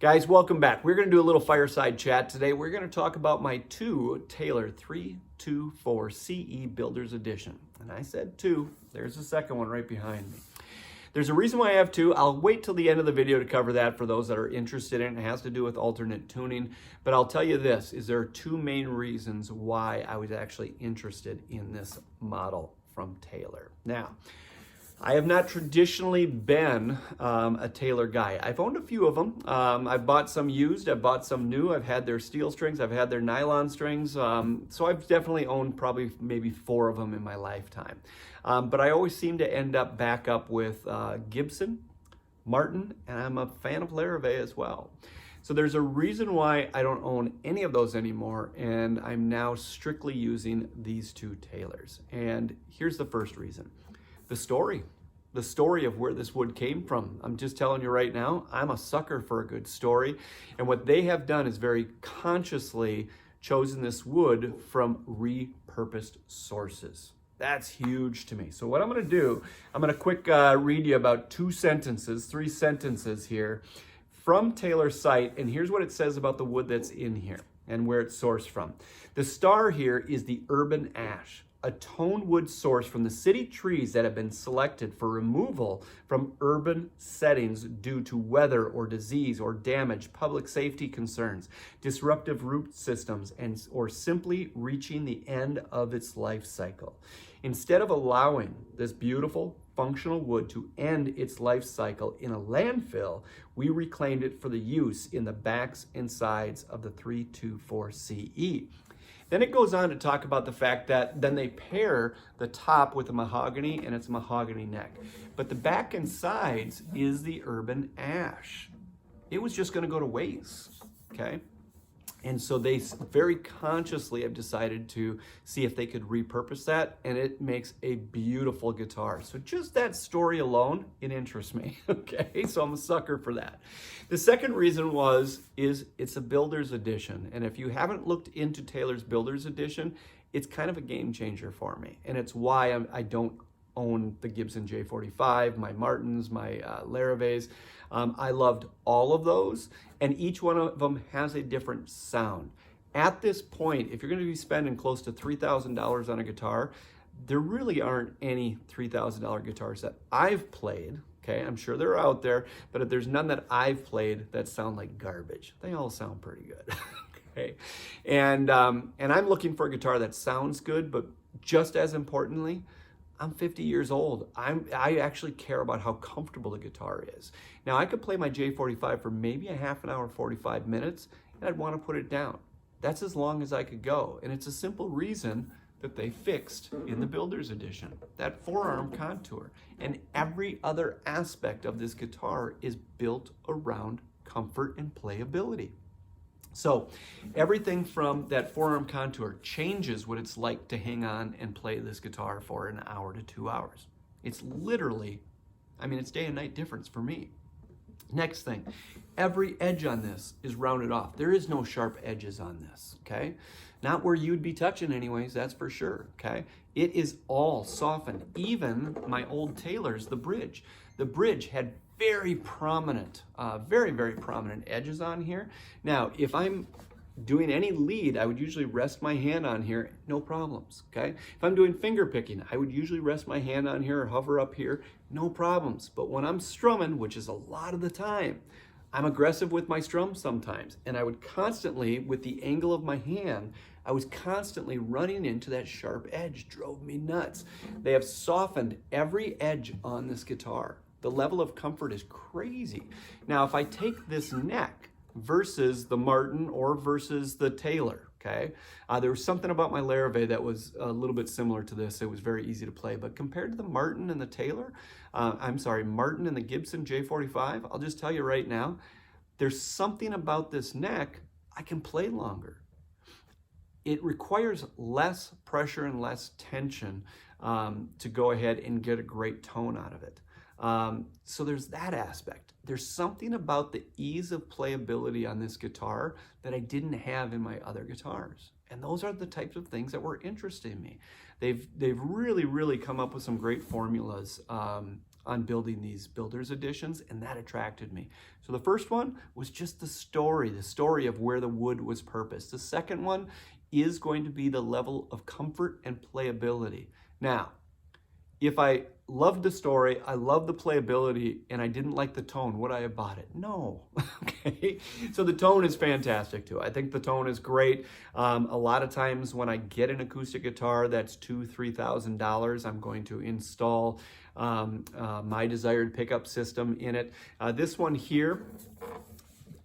Guys, welcome back. We're going to do a little fireside chat today. We're going to talk about my two Taylor 324 CE Builders Edition. And I said two. There's the second one right behind me. There's a reason why I have two. I'll wait till the end of the video to cover that for those that are interested in it. It has to do with alternate tuning. But I'll tell you this, is there are two main reasons why I was actually interested in this model from Taylor. Now, I have not traditionally been a Taylor guy. I've owned a few of them. I've bought some used, I've bought some new. I've had their steel strings, I've had their nylon strings. So I've definitely owned probably maybe 4 of them in my lifetime. But I always seem to end up back up with Gibson, Martin, and I'm a fan of Larrivee as well. So there's a reason why I don't own any of those anymore, and I'm now strictly using these two Taylors. And here's the first reason. The story of where this wood came from. I'm just telling you right now, I'm a sucker for a good story. And what they have done is very consciously chosen this wood from repurposed sources. That's huge to me. So what I'm gonna do, I'm gonna quick read you about 3 sentences here from Taylor's site. And here's what it says about the wood that's in here and where it's sourced from. The star here is the urban ash, a toned wood source from the city trees that have been selected for removal from urban settings due to weather or disease or damage, public safety concerns, disruptive root systems, or simply reaching the end of its life cycle. Instead of allowing this beautiful, functional wood to end its life cycle in a landfill, we reclaimed it for the use in the backs and sides of the 324 CE. Then it goes on to talk about the fact that then they pair the top with a mahogany and it's a mahogany neck. But the back and sides is the urban ash. It was just going to go to waste, okay? And so they very consciously have decided to see if they could repurpose that, and it makes a beautiful guitar. So just that story alone, it interests me, okay? So I'm a sucker for that. The second reason is it's a Builder's Edition. And if you haven't looked into Taylor's Builder's Edition, it's kind of a game changer for me. And it's why I don't own the Gibson J45, my Martins, my Larrivees. I loved all of those, and each one of them has a different sound. At this point, if you're going to be spending close to $3,000 on a guitar, there really aren't any $3,000 guitars that I've played. Okay, I'm sure they're out there, but there's none that I've played that sound like garbage. They all sound pretty good. Okay, and I'm looking for a guitar that sounds good, but just as importantly, I'm 50 years old. I actually care about how comfortable the guitar is. Now, I could play my J45 for maybe a half an hour, 45 minutes, and I'd want to put it down. That's as long as I could go. And it's a simple reason that they fixed in the Builder's Edition, that forearm contour. And every other aspect of this guitar is built around comfort and playability. So everything from that forearm contour changes what it's like to hang on and play this guitar for an hour to 2 hours. It's literally, it's day and night difference for me. Next thing, every edge on this is rounded off. There is no sharp edges on this, okay? Not where you'd be touching anyways, that's for sure, okay? It is all softened. Even my old Taylor's, the bridge. The bridge had very prominent, very prominent edges on here. Now, if I'm doing any lead, I would usually rest my hand on here, no problems, okay? If I'm doing finger picking, I would usually rest my hand on here or hover up here, no problems. But when I'm strumming, which is a lot of the time, I'm aggressive with my strum sometimes, and I would constantly, with the angle of my hand, I was constantly running into that sharp edge, drove me nuts. They have softened every edge on this guitar. The level of comfort is crazy. Now, if I take this neck versus the Martin or versus the Taylor, okay? There was something about my Larrivee that was a little bit similar to this. It was very easy to play, but compared to the Martin and the Taylor, Martin and the Gibson J45, I'll just tell you right now, there's something about this neck, I can play longer. It requires less pressure and less tension to go ahead and get a great tone out of it. So there's that aspect. There's something about the ease of playability on this guitar that I didn't have in my other guitars. And those are the types of things that were interesting me. They've really come up with some great formulas on building these builder's editions, and that attracted me. So the first one was just the story of where the wood was purposed. The second one is going to be the level of comfort and playability. Now, if I loved the story, I loved the playability, and I didn't like the tone, would I have bought it? No. Okay. So the tone is fantastic too. I think the tone is great. A lot of times when I get an acoustic guitar that's $2,000-$3,000, I'm going to install my desired pickup system in it. This one here,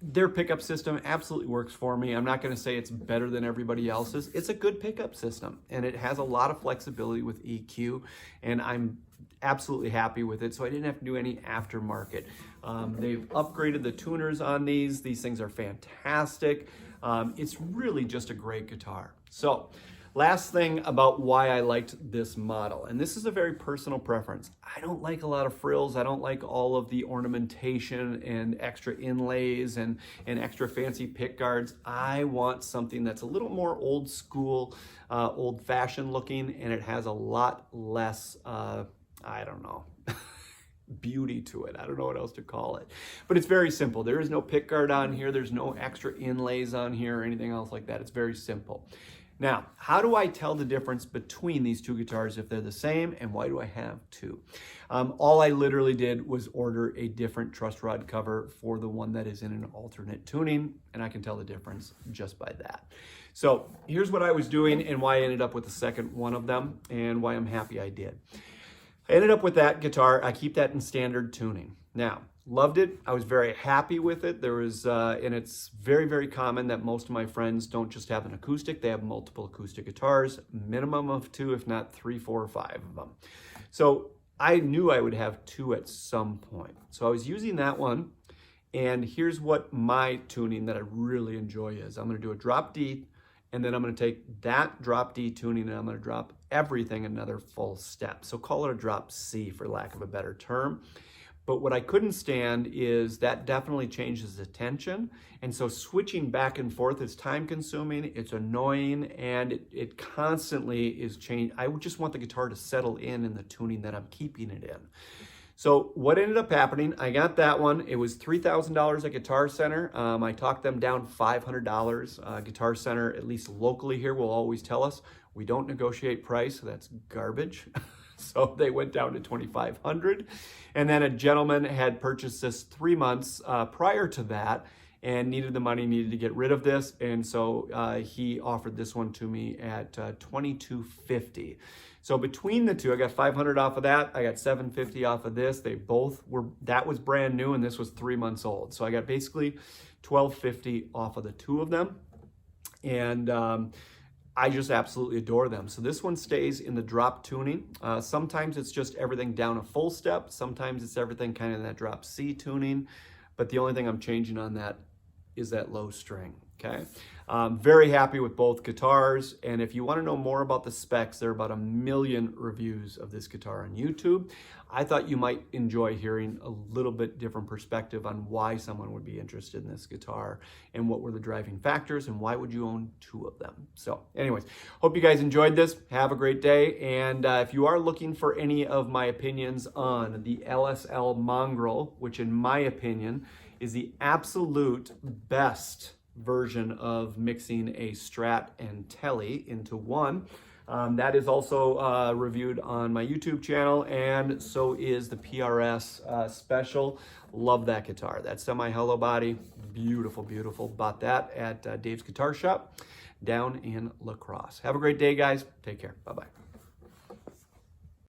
their pickup system absolutely works for me. I'm not going to say it's better than everybody else's. It's a good pickup system, and it has a lot of flexibility with EQ, and I'm absolutely happy with it, so I didn't have to do any aftermarket. They've upgraded the tuners on these. These things are fantastic. It's really just a great guitar. So, last thing about why I liked this model, and this is a very personal preference. I don't like a lot of frills. I don't like all of the ornamentation and extra inlays and extra fancy pick guards. I want something that's a little more old school, old fashioned looking, and it has a lot less, I don't know, beauty to it. I don't know what else to call it, but it's very simple. There is no pick guard on here. There's no extra inlays on here or anything else like that. It's very simple. Now, how do I tell the difference between these two guitars if they're the same, and why do I have two? All I literally did was order a different truss rod cover for the one that is in an alternate tuning, and I can tell the difference just by that. So here's what I was doing and why I ended up with the second one of them and why I'm happy I did. I ended up with that guitar. I keep that in standard tuning. Now, loved it. I was very happy with it. There was, and it's very, very common that most of my friends don't just have an acoustic. They have multiple acoustic guitars, minimum of 2, if not 3, 4, or 5 of them. So I knew I would have 2 at some point. So I was using that one. And here's what my tuning that I really enjoy is. I'm going to do a drop D, and then I'm going to take that drop D tuning and I'm going to drop everything another full step. So call it a drop C for lack of a better term. But what I couldn't stand is that definitely changes the tension. And so switching back and forth is time consuming, it's annoying, and it constantly is changed. I would just want the guitar to settle in the tuning that I'm keeping it in. So what ended up happening, I got that one. It was $3,000 at Guitar Center. I talked them down $500. Guitar Center, at least locally here, will always tell us we don't negotiate price. So that's garbage. So they went down to $2,500. And then a gentleman had purchased this 3 months prior to that and needed the money, needed to get rid of this. And so he offered this one to me at $2,250. So between the two, I got $500 off of that. I got $750 off of this. They both were, that was brand new and this was 3 months old. So I got basically $1,250 off of the two of them. And I just absolutely adore them. So this one stays in the drop tuning. Sometimes it's just everything down a full step. Sometimes it's everything kind of in that drop C tuning. But the only thing I'm changing on that is that low string, okay? Very happy with both guitars. And if you want to know more about the specs, there are about 1 million reviews of this guitar on YouTube. I thought you might enjoy hearing a little bit different perspective on why someone would be interested in this guitar and what were the driving factors and why would you own 2 of them. So anyways, hope you guys enjoyed this. Have a great day. And if you are looking for any of my opinions on the LSL Mongrel, which in my opinion is the absolute best version of mixing a Strat and Tele into one. That is also reviewed on my YouTube channel, and so is the PRS Special. Love that guitar. That semi-hollow body, beautiful, beautiful. Bought that at Dave's Guitar Shop down in La Crosse. Have a great day, guys. Take care. Bye-bye.